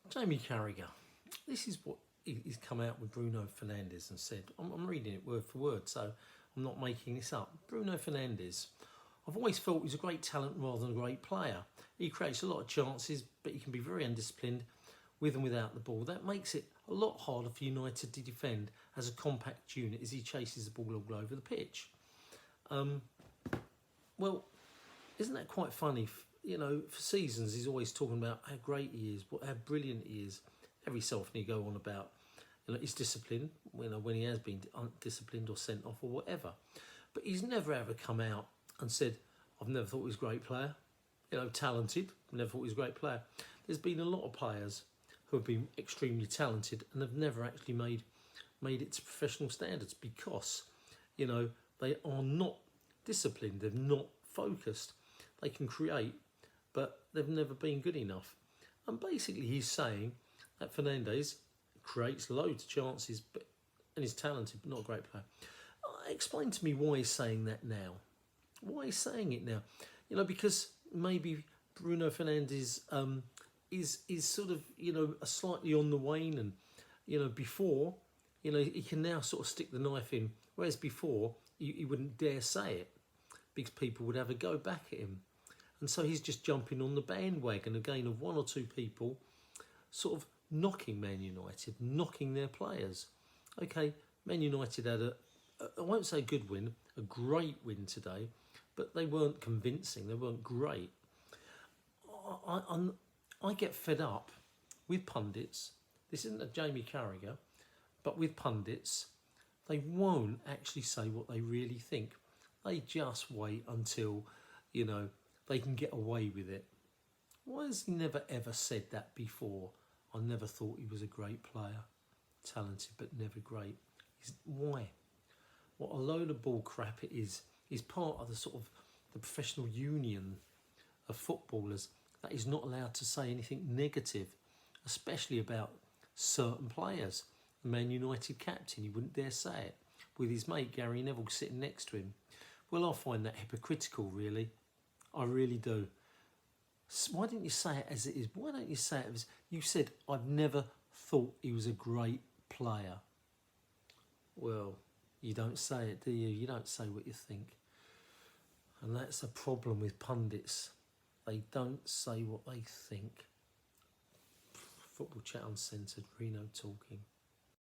Jamie Carragher, this is what he's come out with Bruno Fernandes and said. I'm reading it word for word, so I'm not making this up. Bruno Fernandes, I've always felt he's a great talent rather than a great player. He creates a lot of chances, but he can be very undisciplined with and without the ball. That makes it a lot harder for United to defend as a compact unit as he chases the ball all over the pitch. Well, isn't that quite funny? You know, for seasons he's always talking about how great he is, how brilliant he is. Every so often he go on about, his discipline, when he has been undisciplined or sent off or whatever. But he's never ever come out and said, I've never thought he was a great player. Talented, never thought he was a great player. There's been a lot of players who have been extremely talented and have never actually made it to professional standards because, they are not disciplined, they're not focused. They can create, but they've never been good enough. And basically he's saying that Fernandes creates loads of chances and is talented, but not a great player. Explain to me why he's saying that now. Why he's saying it now? Because maybe Bruno Fernandes is sort of, slightly on the wane, and, before, he can now sort of stick the knife in, whereas before he wouldn't dare say it because people would have a go back at him. And so he's just jumping on the bandwagon again of one or two people sort of knocking Man United, knocking their players. Okay, Man United had I won't say a good win, a great win today, but they weren't convincing, they weren't great. I get fed up with pundits. This isn't a Jamie Carragher, but with pundits, they won't actually say what they really think. They just wait until, they can get away with it. Why has he never ever said that before? I never thought he was a great player. Talented but never great. Why? What a load of bull crap it is. He's part of the sort of the professional union of footballers that is not allowed to say anything negative, especially about certain players. The Man United captain, he wouldn't dare say it, with his mate Gary Neville sitting next to him. Well, I find that hypocritical, really. I really do. Why didn't you say it as it is? Why don't you say it as you said, I've never thought he was a great player? Well, you don't say it, do you? You don't say what you think. And that's a problem with pundits. They don't say what they think. Football Chat Uncensored, Reno talking.